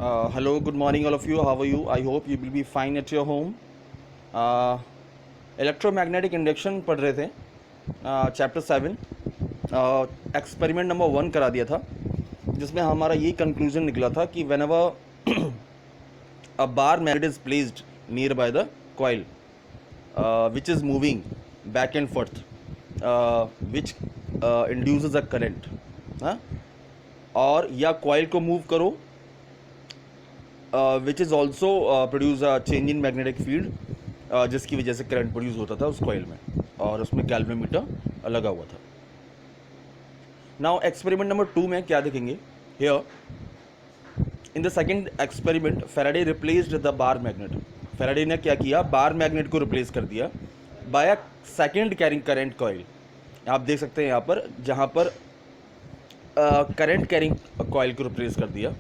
Hello, good morning, all of you. How are you? I hope you will be fine at your home. Electromagnetic induction पढ़ रहे थे, chapter 7। Experiment number 1 करा दिया था, जिसमें हमारा ये कंक्लूजन निकला था कि when ever a bar magnet is placed near by the coil which is moving back and fourth, which induces a current, और या कॉइल को मूव करो which is also produce a change in magnetic field, जिसकी वजह से current produce होता था उस कॉइल में, और उसमें गैल्वेनोमीटर लगा हुआ था। नाउ एक्सपेरिमेंट नंबर 2 में क्या देखेंगे? Here in the second experiment Faraday replaced the bar magnet. Faraday ने क्या किया? बार मैग्नेट को रिप्लेस कर दिया by a second carrying current coil. आप देख सकते हैं यहाँ पर, जहाँ पर करंट कैरिंग कॉइल को रिप्लेस कर दिया,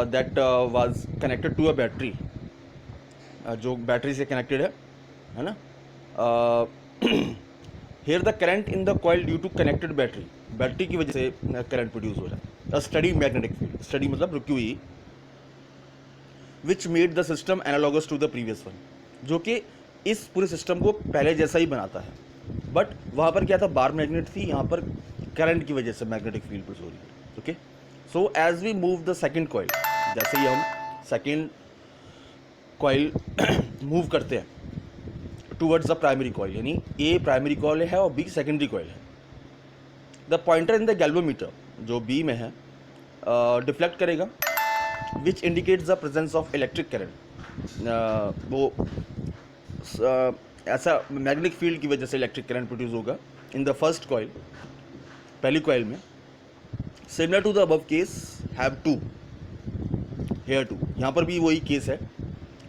that was connected to a battery, जो बैटरी से कनेक्टेड है ना। Here the current in the coil due to connected battery, battery की वजह से करंट प्रोड्यूस हो रहा है। स्टडी मैग्नेटिक फील्ड, स्टडी मतलब रुकी हुई, which made the system analogous to the previous one, जो कि इस पूरे सिस्टम को पहले जैसा ही बनाता है। बट वहाँ पर क्या था? बार मैग्नेट थी, यहाँ पर करंट की वजह से मैग्नेटिक फील्ड प्रोड्यूस हो रही है। Okay, so as we move the second coil, जैसे ही हम सेकेंड कॉइल मूव करते हैं टूवर्ड्स द प्राइमरी कॉइल, यानी ए प्राइमरी कॉइल है और बी सेकेंडरी कॉइल है, the pointer in the galvanometer, जो बी में है, डिफ्लेक्ट करेगा, which indicates the presence of electric current. वो ऐसा मैग्नेटिक फील्ड की वजह से इलेक्ट्रिक करंट प्रोड्यूस होगा इन द फर्स्ट कॉइल, पहली कॉइल में। Similar to the above case have to, here too, यहाँ पर भी वही केस है।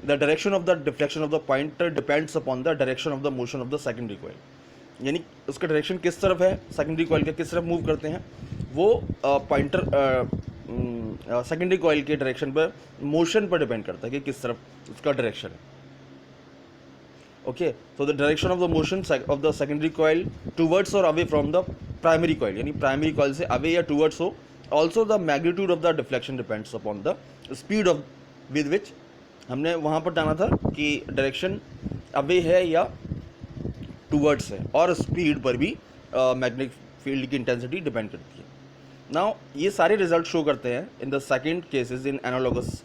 The direction of the deflection of the pointer depends upon the direction of the motion of the secondary coil, यानी उसका direction किस तरफ है, सेकेंडरी कॉइल का किस तरफ मूव करते हैं, वो पॉइंटर सेकेंडरी कॉइल के डायरेक्शन पर, मोशन पर डिपेंड करता है कि किस तरफ उसका डायरेक्शन है। Okay, so the direction of the motion of the secondary coil towards और away from the primary coil, यानी प्राइमरी कॉइल से अवे या टूवर्ड्स हो। Also the magnitude of the deflection depends upon the speed of with which, हमने वहाँ पर जाना था कि डायरेक्शन अवे है या टूवर्ड्स है, और स्पीड पर भी मैग्नेटिक फील्ड की इंटेंसिटी डिपेंड करती है। नाउ ये सारे रिजल्ट शो करते हैं in the second cases in analogous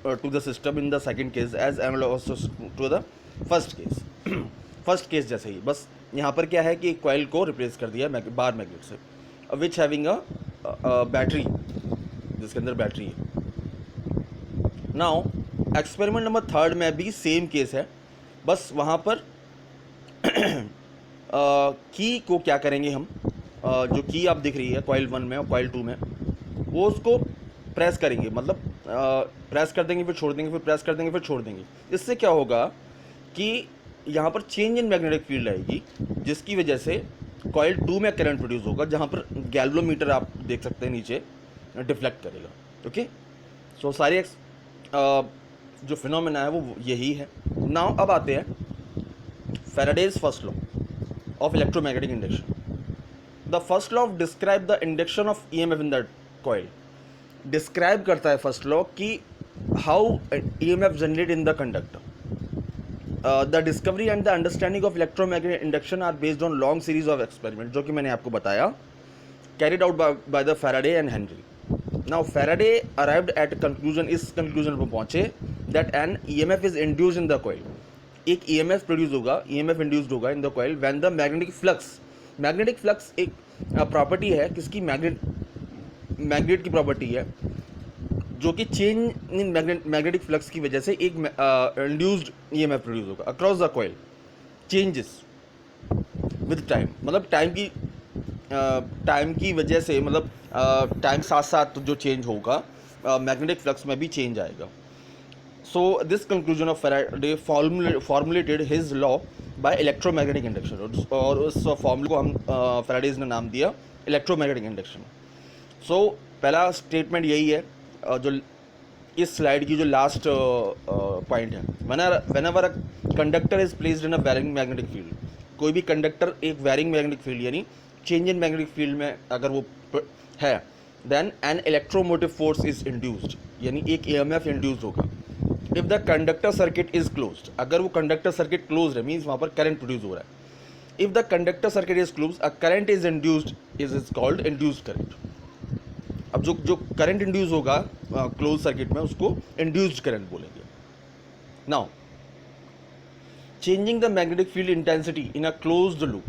to the system, in the second case as analogous to the first case. First case जैसे ही, बस यहाँ पर क्या है कि कॉइल को रिप्लेस कर दिया बार मैग्नेट से, विच हैविंग अ बैटरी, जिसके अंदर बैटरी है। नाउ एक्सपेरिमेंट नंबर 3 में भी सेम केस है, बस वहाँ पर की को क्या करेंगे हम, जो की आप दिख रही है कॉइल 1 में और कॉइल 2 में, वो उसको प्रेस करेंगे, मतलब प्रेस कर देंगे फिर छोड़ देंगे, फिर प्रेस कर देंगे फिर छोड़ देंगे। इससे क्या होगा कि यहाँ पर चेंज इन मैग्नेटिक फील्ड आएगी, जिसकी वजह से कॉइल 2 में करंट प्रोड्यूस होगा, जहाँ पर गैल्वेनोमीटर आप देख सकते हैं नीचे डिफ्लेक्ट करेगा। ओके, सो सारी जो फिनोमेना है वो यही है। नाउ अब आते हैं Faraday's first law of electromagnetic induction. The first law describe the induction of EMF in that coil. Describe करता है फर्स्ट लॉ कि how EMF generate in the conductor. The discovery and the understanding of electromagnetic induction are based on long series of experiment, जो कि मैंने आपको बताया, carried out by the Faraday and Henry. Now Faraday arrived at conclusion, इस conclusion पर पहुंचे, that N EMF is induced in the coil, एक EMF produce होगा, ईएमएफ इंड्यूस्ड होगा in the coil when the magnetic flux, magnetic flux एक property है, किसकी? Magnet की प्रॉपर्टी है, जो कि चेंज इन मैग्नेटिक फ्लक्स की वजह से एक इंड्यूस्ड ईएमएफ प्रोड्यूस होगा across the coil, changes with time, मतलब टाइम की वजह से, मतलब टाइम साथ साथ जो चेंज होगा, मैग्नेटिक फ्लक्स में भी चेंज आएगा। So this conclusion of Faraday formulated his law by electromagnetic induction, और उस फॉर्मूले को हम फैराडेज ने नाम दिया इलेक्ट्रोमैग्नेटिक इंडक्शन। सो पहला स्टेटमेंट यही है, जो इस स्लाइड की जो लास्ट पॉइंट है, whenever a conductor is placed in a varying magnetic field, कोई भी कंडक्टर एक वैरिंग मैग्नेटिक फील्ड यानी चेंज इन मैग्नेटिक फील्ड में अगर वो है, then an electromotive force is induced, यानी एक EMF इंड्यूस होगा। If the conductor circuit is closed, अगर वो कंडक्टर सर्किट क्लोज है मीन्स वहाँ पर करंट प्रोड्यूस हो रहा है। If the conductor circuit is close a current is induced is called induced current. अब जो करंट इंड्यूस होगा क्लोज सर्किट में उसको इंड्यूस्ड करंट बोलेंगे। Now changing the magnetic field intensity in a closed loop,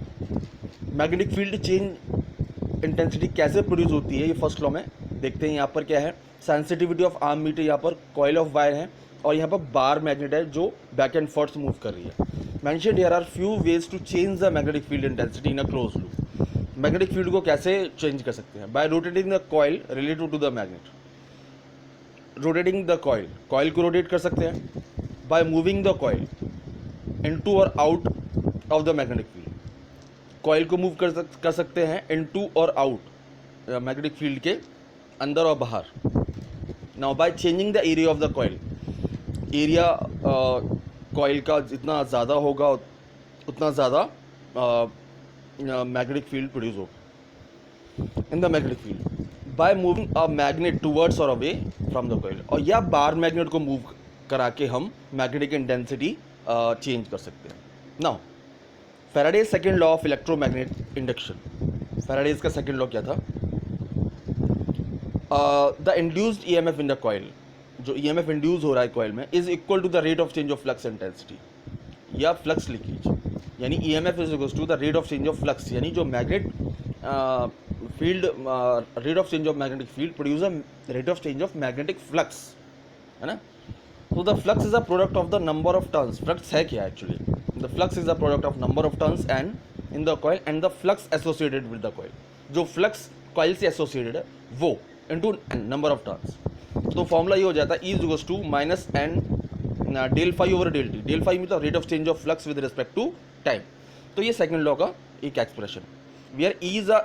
magnetic field change intensity कैसे produce होती है ये फर्स्ट लॉ में देखते हैं। यहाँ पर क्या है, सेंसिटिविटी ऑफ आर्म मीटर, यहाँ पर कॉइल ऑफ वायर है और यहाँ पर बार मैग्नेट है जो बैक एंड फोर्थ मूव कर रही है। Mention here are few ways to change the magnetic field intensity in a close loop. Magnetic field को कैसे चेंज कर सकते हैं, by rotating the coil related to the magnet. Rotating the coil, coil को rotate कर सकते हैं। By moving the coil into और out of the magnetic field, coil को मूव कर सकते हैं इनटू और आउट मैग्नेटिक फील्ड के अंदर और बाहर। Now by changing the area of the coil, area coil का जितना ज़्यादा होगा उतना ज़्यादा मैग्नेटिक फील्ड प्रोड्यूस होगा in the magnetic field. By moving a magnet towards और अवे फ्रॉम द कॉइल, और या बार मैग्नेट को मूव करा के हम मैग्नेटिक इंटेंसिटी चेंज कर सकते हैं। Now Faraday's second law of electromagnetic induction, Faraday's का सेकेंड लॉ क्या था, the induced EMF in the coil, जो EMF इंड्यूस हो रहा है कॉइल में is equal to the rate of change of flux intensity या फ्लक्स लीकेज, यानी EMF is equal to the rate of change of flux, यानी जो magnet field rate of change of magnetic field produce a rate of change of magnetic flux, है ना। So the flux is a product of the number of turns, flux है क्या actually, the flux is a product of number of turns and in the coil and the flux associated with the coil, जो flux coil से associated है वो into number of turns। तो formula ये हो जाता है E is equals to minus n del phi over del t, del phi मतलब rate of change of flux with respect to time। तो ये सेकंड लॉ का एक expression, where E is a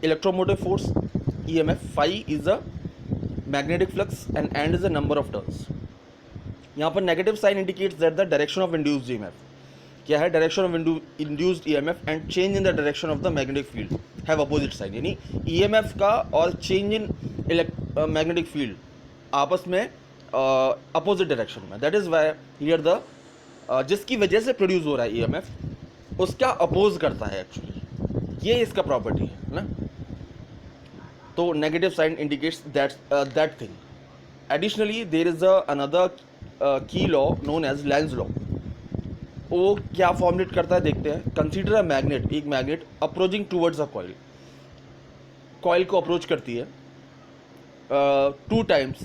electromotive force EMF, phi is a magnetic flux and n is a number of turns। यहाँ पर negative sign indicates that the direction of induced EMF, क्या है, direction of induced EMF and change in the direction of the magnetic field have opposite sign, यानी EMF का और change in magnetic field आपस में opposite direction में। That is why here the जिसकी वजह से प्रोड्यूस हो रहा है EMF उसका अपोज करता है एक्चुअली, ये इसका प्रॉपर्टी है ना। तो negative sign indicates that thing. Additionally there is another key law known as Lenz law, वो क्या फॉर्मुलेट करता है देखते हैं। कंसीडर अ मैग्नेट, एक magnet approaching towards a coil, coil को अप्रोच करती है टू टाइम्स,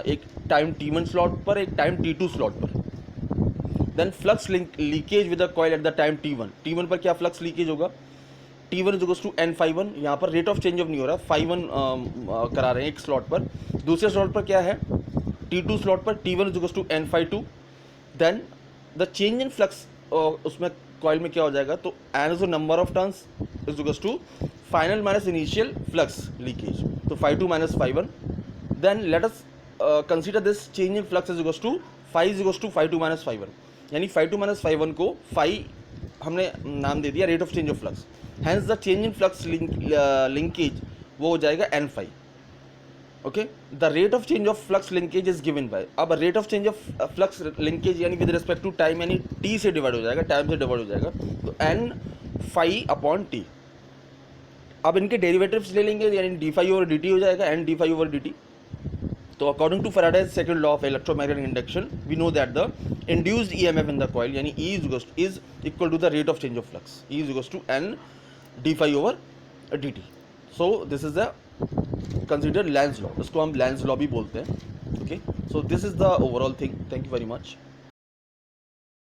एक टाइम T1 स्लॉट पर एक टाइम T2 स्लॉट पर। Then flux leakage with the coil at the time T1 पर क्या फ्लक्स लीकेज होगा, T1 is equals to n phi1, यहाँ पर रेट ऑफ चेंज ऑफ नहीं हो रहा, phi1 करा रहे हैं एक स्लॉट पर। दूसरे स्लॉट पर क्या है, T2 स्लॉट पर T1 is equals to n phi2। Then the change in flux उसमें कॉइल में क्या हो जाएगा, तो n is the number of turns is equals to final minus initial flux leakage, तो phi2 minus phi1। Then let us consider this change in flux is equals to phi is equals to phi2 minus phi1, यानी phi2 minus phi1 को phi हमने नाम दे दिया rate of change of flux, hence the change in flux linkage वो हो जाएगा n phi। Okay, the rate of change of flux linkage is given by, अब rate of change of flux linkage यानी with respect to time, यानी t से divide हो जाएगा, time से डिवाइड हो जाएगा, तो n phi अपॉन t। अब इनके डेरिवेटिव्स ले लेंगे, यानी d phi ओवर dt हो जाएगा, n d phi over dt। तो according to Faraday's second law of electromagnetic induction we know that the induced EMF in the coil यानी E is equal to the rate of change of flux, E is equal to n d phi over dt। So this is the consider Lenz law, इसको हम Lenz law भी बोलते हैं। Okay, so this is the overall thing. Thank you very much.